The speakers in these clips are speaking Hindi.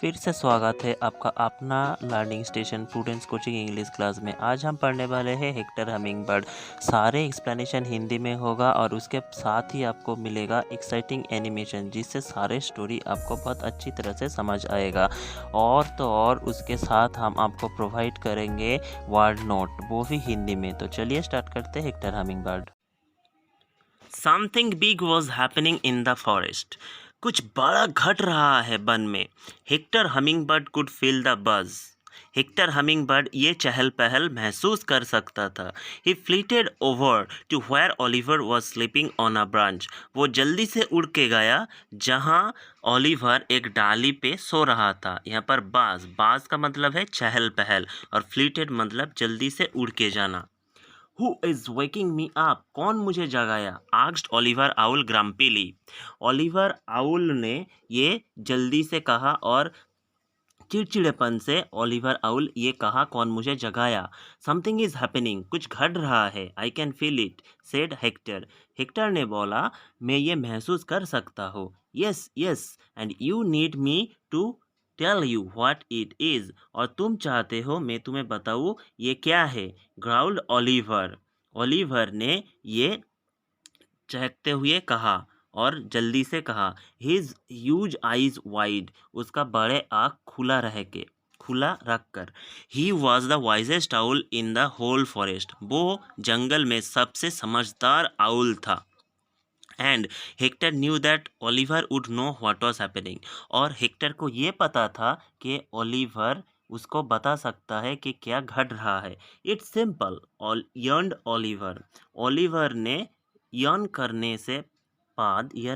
फिर से स्वागत है आपका अपना learning station prudence coaching English class में। आज हम पढ़ने वाले हैं हेक्टर हमिंगबर्ड। सारे एक्सप्लेनेशन हिंदी में होगा और उसके साथ ही आपको मिलेगा एक्साइटिंग एनिमेशन, जिससे सारे स्टोरी आपको बहुत अच्छी तरह से समझ आएगा। और उसके साथ हम आपको प्रोवाइड करेंगे वर्ड नोट, वो भी हिंदी में। तो चलिए स्टार्ट करते हैं Hector hummingbird. Something big was happening in the forest. कुछ बड़ा घट रहा है वन में। Hector hummingbird could feel the buzz. Hector hummingbird ये चहल पहल महसूस कर सकता था। He flitted over to where Oliver was sleeping on a branch. वो जल्दी से उड़ के गया जहाँ ओलिवर एक डाली पे सो रहा था। यहाँ पर बाज बाज का मतलब है चहल पहल, और फ्लीटेड मतलब जल्दी से उड़ के जाना। Who is waking me up? कौन मुझे जगाया? Asked Oliver Owl grumpily. Oliver owl ने ये जल्दी से कहा और चिड़चिड़ेपन से ओलिवर आउल ये कहा, कौन मुझे जगाया? समथिंग इज हैपनिंग, कुछ घट रहा है। I can feel it, said Hector. Hector ने बोला, मैं ये महसूस कर सकता हूँ। Yes yes, and you need me to tell you what it is, और तुम चाहते हो मैं तुम्हें बताऊँ ये क्या है? ग्राउल्ड ओलिवर। ओलिवर ने ये चहकते हुए कहा और जल्दी से कहा। हिज ह्यूज आइज वाइड, उसका बड़े आँख खुला रख कर। He was the wisest owl in the whole forest, वो जंगल में सबसे समझदार आउल था। And Hector knew that Oliver would know what was happening, और हेक्टर को ये पता था कि ओलिवर उसको बता सकता है कि क्या घट रहा है। It's simple, yearned Oliver. Oliver ने यर्न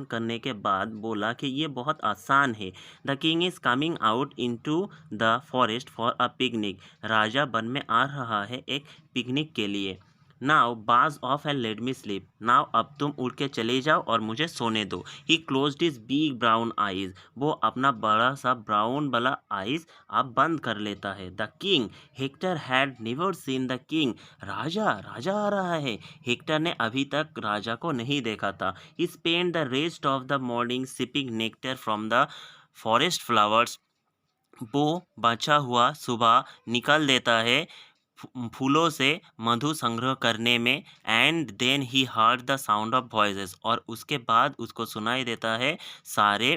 करने के बाद बोला कि ये बहुत आसान है। The king is coming out into the forest for a picnic. Raja one में आ रहा है एक पिकनिक के लिए। नाउ बाज of and let me sleep. Now अब तुम उड़ के चले जाओ और मुझे सोने दो। He closed his big brown eyes, वो अपना बड़ा सा ब्राउन वाला आइज अब बंद कर लेता है। The king, Hector had never seen the king. राजा राजा आ रहा है। हेक्टर ने अभी तक राजा को नहीं देखा था। He spend the rest of the morning sipping nectar from the forest flowers. वो बचा हुआ सुबह निकल देता है फूलों से मधु संग्रह करने में। And then he heard the sound of voices, और उसके बाद उसको सुनाई देता है सारे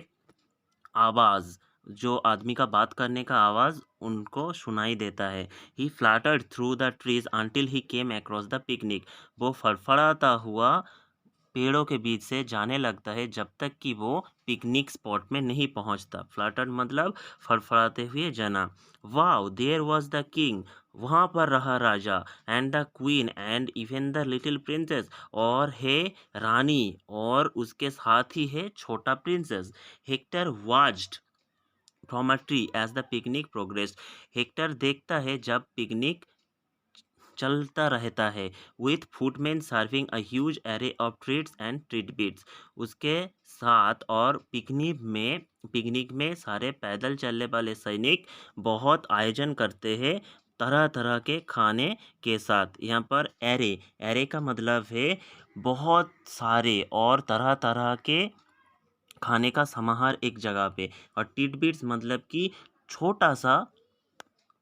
आवाज़, जो आदमी का बात करने का आवाज़ उनको सुनाई देता है। He fluttered through the trees until he came across the picnic. वो फड़फड़ाता हुआ पेड़ों के बीच से जाने लगता है जब तक कि वो पिकनिक स्पॉट में नहीं पहुंचता। फ्लटर्ड मतलब फड़फड़ाते हुए जाना। Wow, there was the king, वहाँ पर रहा राजा। And the queen and even the little princess, और है रानी और उसके साथ ही है छोटा princess. Hector watched from a tree as the picnic progress. हेक्टर देखता है जब पिकनिक चलता रहता है। With footmen serving a huge array of treats and tidbits, उसके साथ। और पिकनिक में सारे पैदल चलने वाले सैनिक बहुत आयोजन करते हैं तरह तरह के खाने के साथ। यहाँ पर एरे का मतलब है बहुत सारे और तरह तरह के खाने का समाहार एक जगह पे। और टिडबिट्स मतलब कि छोटा सा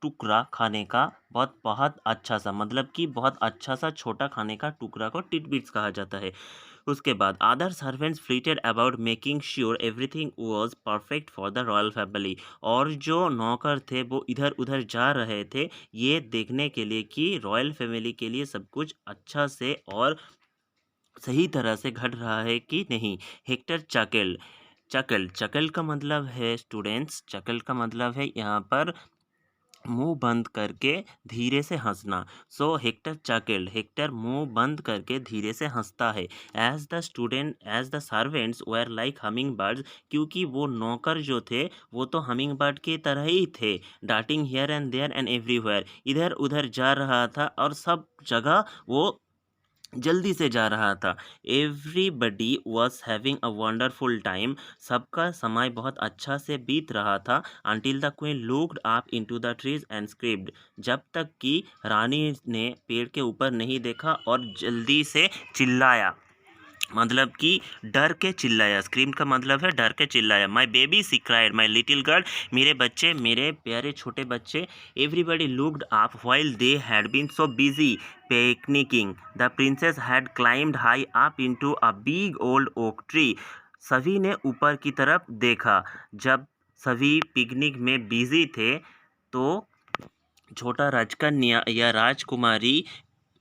टुकड़ा खाने का, बहुत बहुत अच्छा सा, मतलब कि बहुत अच्छा सा छोटा खाने का टुकड़ा को टिडबिट्स कहा जाता है। उसके बाद other servants flitted about making sure everything was perfect for the royal family, और जो नौकर थे वो इधर उधर जा रहे थे ये देखने के लिए कि रॉयल फैमिली के लिए सब कुछ अच्छा से और सही तरह से घट रहा है कि नहीं। हेक्टर चकल का मतलब है स्टूडेंट्स, चकल का मतलब है यहाँ पर मुंह बंद करके धीरे से हंसना। सो हेक्टर चकेल्ड, हेक्टर मुंह बंद करके धीरे से हंसता है। As the servants were like humming birds, क्योंकि वो नौकर जो थे वो तो हमिंग बर्ड की तरह ही थे। Darting here and there and everywhere, इधर उधर जा रहा था और सब जगह वो जल्दी से जा रहा था। Everybody was having a wonderful time, सबका समय बहुत अच्छा से बीत रहा था। Until the queen looked up into the trees and screamed, जब तक कि रानी ने पेड़ के ऊपर नहीं देखा और जल्दी से चिल्लाया। मतलब कि डर के चिल्लाया। स्क्रीम का मतलब है डर के चिल्लाया। My baby she cried, my little girl, मेरे बच्चे, मेरे प्यारे छोटे बच्चे। Everybody looked up while they had been so busy picnicking. The princess had climbed high up into a big old oak tree. सभी ने ऊपर की तरफ देखा। जब सभी पिकनिक में बिजी थे तो छोटा राजकन्या या राजकुमारी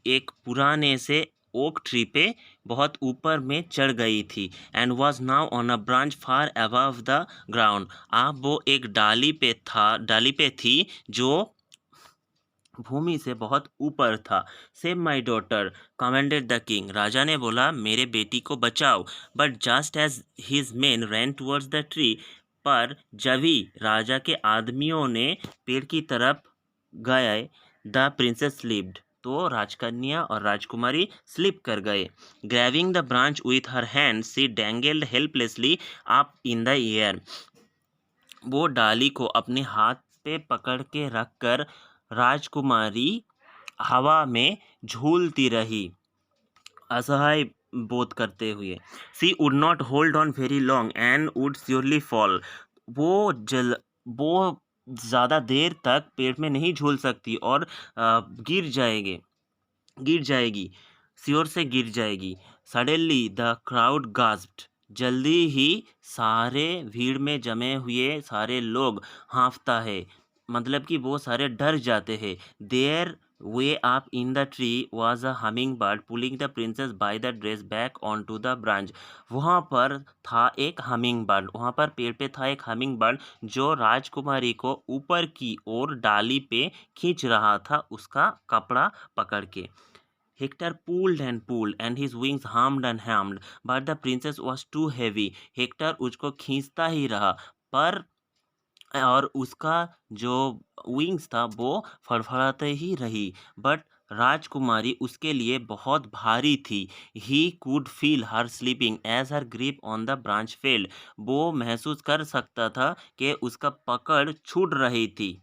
एक पुराने से ओक ट्री पे बहुत ऊपर में चढ़ गई थी and was now on a branch far above the ground. अब वो एक डाली पे थी जो भूमि से बहुत ऊपर था। Save my daughter commanded the king. राजा ने बोला मेरे बेटी को बचाओ। But just as his men ran towards the tree, पर जब ही राजा के आदमियों ने पेड़ की तरफ गए, द प्रिंसेस स्लिप्ड, तो राजकन्या और राजकुमारी स्लिप कर गए। Grabbing the branch with her hand she dangled helplessly up in the air. वो डाली को अपने हाथ पे पकड़ के रखकर राजकुमारी हवा में झूलती रही, असहाय बोध करते हुए। She would not hold on very long and would surely fall. वो ज़्यादा देर तक पेड़ में नहीं झूल सकती और गिर जाएगी, श्योर से गिर जाएगी। Suddenly the crowd gasped. जल्दी ही सारे भीड़ में जमे हुए सारे लोग हाँफता है, मतलब कि वो सारे डर जाते हैं। There way up in the tree was a humming bird pulling the princess by the dress back on to the branch. वहाँ पर था एक हमिंग बर्ड, वहाँ पर पेड़ पे था एक हमिंग बर्ड जो राजकुमारी को ऊपर की ओर डाली पे खींच रहा था, उसका कपड़ा पकड़ के। Hector pulled and his wings hummed and hummed, but the princess was too heavy. Hector उसको खींचता ही रहा, पर और उसका जो विंग्स था वो फड़फड़ाते ही रही, बट राजकुमारी उसके लिए बहुत भारी थी। He could feel her slipping as her grip on the branch failed. वो महसूस कर सकता था कि उसका पकड़ छूट रही थी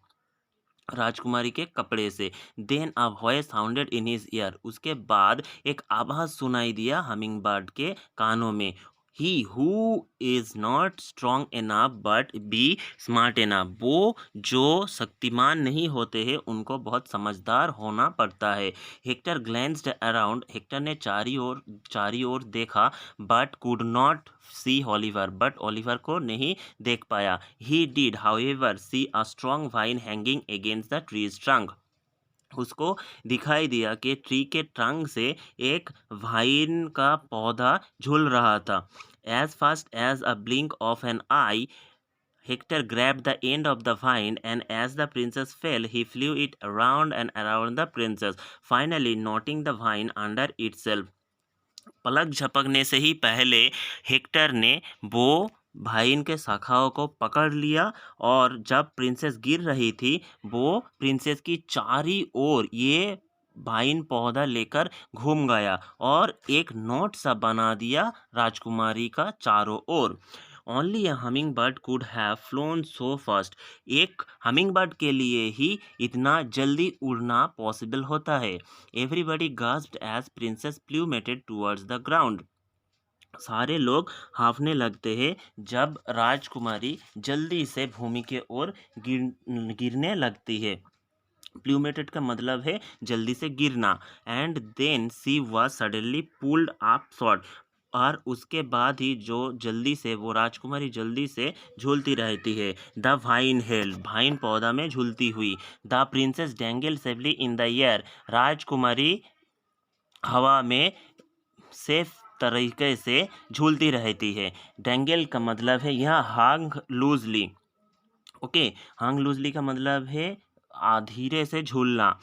राजकुमारी के कपड़े से। Then a voice sounded in his ear. उसके बाद एक आवाज सुनाई दिया हमिंग बर्ड के कानों में। He who is not strong enough but be smart enough. वो जो शक्तिमान नहीं होते हैं उनको बहुत समझदार होना पड़ता है। Hector glanced around. हेक्टर ने चारी ओर देखा, but could not see Oliver. But Oliver को नहीं देख पाया। He did, however, see a strong vine hanging against the tree's trunk. उसको दिखाई दिया कि ट्री के ट्रंक से एक वाइन का पौधा झूल रहा था। As fast as a blink of an eye, Hector grabbed the end of the vine, and as the princess fell, he flew it around and around the princess, finally knotting the vine under itself. पलक झपकने से ही पहले हेक्टर ने वो भाइन के शाखाओं को पकड़ लिया, और जब प्रिंसेस गिर रही थी वो प्रिंसेस की चारी ओर ये भाइन पौधा लेकर घूम गया और एक नोट सा बना दिया राजकुमारी का चारों ओर। Only a humming bird could have flown so fast. एक हमिंग बर्ड के लिए ही इतना जल्दी उड़ना पॉसिबल होता है। Everybody gasped as princess plummeted towards the ground. सारे लोग हाँफने लगते हैं जब राजकुमारी जल्दी से भूमि के ओर गिरने लगती है। प्लूमेटेड का मतलब है जल्दी से गिरना। And then she was suddenly pulled up short. और उसके बाद ही जो जल्दी से वो राजकुमारी जल्दी से झूलती रहती है। The wine held. वाइन पौधा में झूलती हुई। The princess dangle safely in the air. राजकुमारी हवा में सेफ तरीके से झूलती रहती है। डैंगल का मतलब है यह hang loosely. Okay, hang loosely का मतलब है धीरे से झूलना।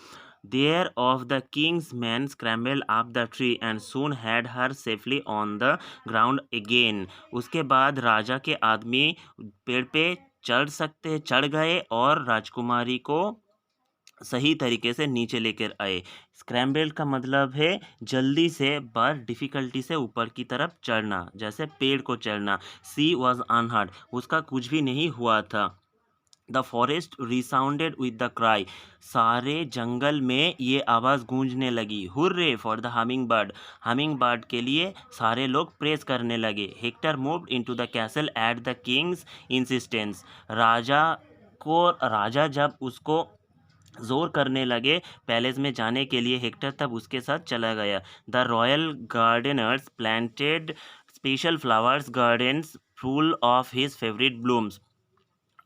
There of the king's man scramble up the tree and soon had her safely on the ground again. उसके बाद राजा के आदमी पेड़ पे चढ़ गए और राजकुमारी को सही तरीके से नीचे लेकर आए। स्क्रैम्बल का मतलब है जल्दी से पर डिफ़िकल्टी से ऊपर की तरफ चढ़ना, जैसे पेड़ को चढ़ना। She was unhurt. उसका कुछ भी नहीं हुआ था। The forest resounded with the cry, सारे जंगल में ये आवाज़ गूंजने लगी। Hurray for the hummingbird के लिए सारे लोग प्रेस करने लगे। Hector moved into the castle at the king's insistence, राजा जब उसको जोर करने लगे पैलेस में जाने के लिए, हेक्टर तब उसके साथ चला गया। The royal gardeners planted special flowers gardens full of his favourite blooms.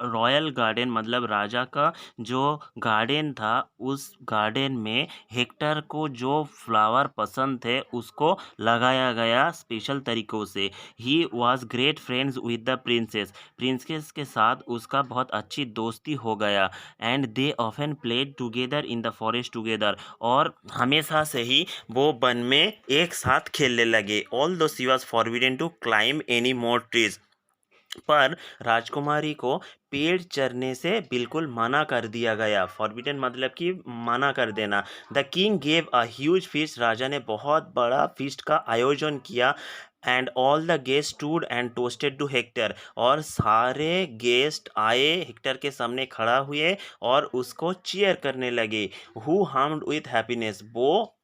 Royal garden मतलब राजा का जो गार्डन था, उस गार्डन में हेक्टर को जो फ्लावर पसंद थे उसको लगाया गया स्पेशल तरीक़ों से। He was great friends with the princess के साथ उसका बहुत अच्छी दोस्ती हो गया। And they often played together in the forest together, और हमेशा से ही वो वन में एक साथ खेलने लगे। Although she was forbidden to climb any more trees, पर राजकुमारी को पेड़ चढ़ने से बिल्कुल मना कर दिया गया। फॉरबिडन मतलब कि मना कर देना। The king gave a huge feast, राजा ने बहुत बड़ा फीस्ट का आयोजन किया। And all the guest stood and toasted to Hector, और सारे गेस्ट आए, हेक्टर के सामने खड़ा हुए और उसको चीयर करने लगे। हु हार्म्ड विथ हैप्पीनेस, वो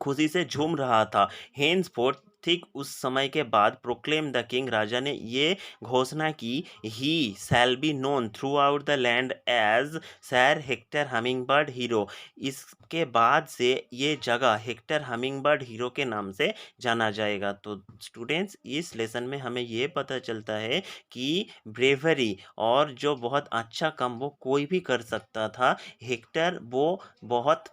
खुशी से झूम रहा था। हेन्स फोर्थ, ठीक उस समय के बाद, प्रोक्लेम द किंग, राजा ने ये घोषणा की, he shall be known throughout the land as sir Hector hummingbird hero. इसके बाद से ये जगह हेक्टर हमिंगबर्ड हीरो के नाम से जाना जाएगा। तो स्टूडेंट्स, इस लेसन में हमें ये पता चलता है कि ब्रेवरी और जो बहुत अच्छा काम वो कोई भी कर सकता था। हेक्टर वो बहुत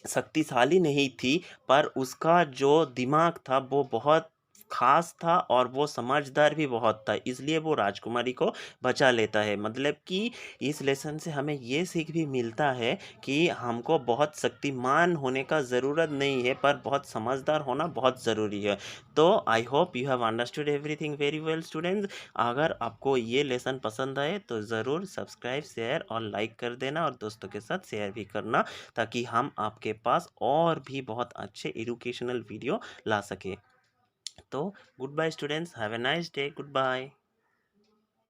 शक्तिशाली नहीं थी, पर उसका जो दिमाग था वो बहुत खास था और वो समझदार भी बहुत था, इसलिए वो राजकुमारी को बचा लेता है। मतलब कि इस लेसन से हमें ये सीख भी मिलता है कि हमको बहुत शक्तिमान होने का ज़रूरत नहीं है, पर बहुत समझदार होना बहुत ज़रूरी है। तो I hope you have understood everything very well students. अगर आपको ये लेसन पसंद आए तो ज़रूर सब्सक्राइब, शेयर और लाइक कर देना, और दोस्तों के साथ शेयर भी करना, ताकि हम आपके पास और भी बहुत अच्छे एजुकेशनल वीडियो ला सके। तो goodbye students, have a nice day, good bye.